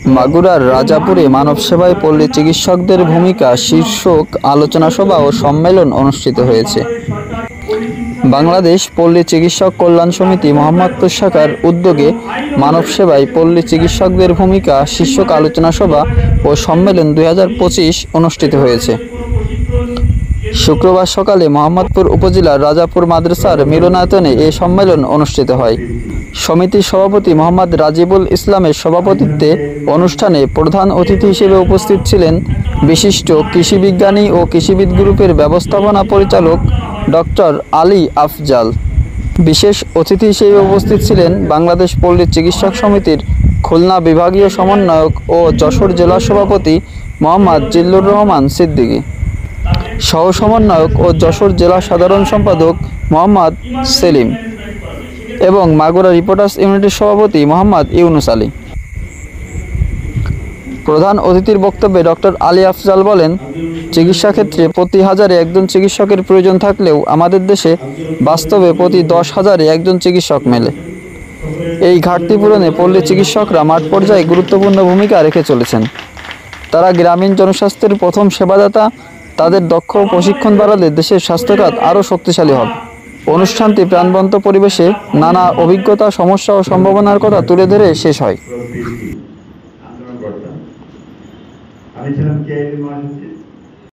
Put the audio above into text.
মাগুরার রাজাপুরে মানব সেবায় পল্লী চিকিৎসকদের ভূমিকা শীর্ষক আলোচনা সভা ও সম্মেলন অনুষ্ঠিত হয়েছে। বাংলাদেশ পল্লী চিকিৎসক কল্যাণ সমিতি মোহাম্মদপুর শাখার উদ্যোগে মানব সেবায় পল্লী চিকিৎসকদের ভূমিকা শীর্ষক আলোচনা সভা ও সম্মেলন 2025 অনুষ্ঠিত হয়েছে। শুক্রবার সকালে মোহাম্মদপুর উপজেলার রাজাপুর মাদ্রাসার মিলনায়তনে এ সম্মেলন অনুষ্ঠিত হয়। সমিতির সভাপতি মোহাম্মদ রাজিবুল ইসলামের সভাপতিত্বে অনুষ্ঠানে প্রধান অতিথি হিসেবে উপস্থিত ছিলেন বিশিষ্ট কৃষি বিজ্ঞানী ও কৃষিবিদ গ্রুপের ব্যবস্থাপনা পরিচালক ডক্টর আলী আফজাল। বিশেষ অতিথি হিসেবে উপস্থিত ছিলেন বাংলাদেশ পল্লী চিকিৎসক সমিতির খুলনা বিভাগীয় সমন্বয়ক ও যশোর জেলা সভাপতি মোহাম্মদ জিল্লুর রহমান সিদ্দিকী, সহ সমন্বয়ক ও যশোর জেলা সাধারণ সম্পাদক মোহাম্মদ সেলিম এবং মাগুরা রিপোর্টার্স ইউনিটের সভাপতি মোহাম্মদ ইউনুস আলী। প্রধান অতিথির বক্তব্যে ডক্টর আলী আফজাল বলেন, চিকিৎসা ক্ষেত্রে প্রতি হাজারে একজন চিকিৎসকের প্রয়োজন থাকলেও আমাদের দেশে বাস্তবে প্রতি 10,000-এ একজন চিকিৎসক মেলে। এই ঘাটতি পূরণে পল্লী চিকিৎসকরা মাঠ পর্যায়ে গুরুত্বপূর্ণ ভূমিকা রেখে চলেছেন। তারা গ্রামীণ জনস্বাস্থ্যের প্রথম সেবাদাতা। তাদের দক্ষ প্রশিক্ষণ বাড়ালে দেশের স্বাস্থ্যখাত আরও শক্তিশালী হবে। অনুষ্ঠানটি প্রাণবন্ত পরিবেশে নানা অভিজ্ঞতা, সমস্যা ও সম্ভাবনার কথা তুলে ধরে শেষ হয়।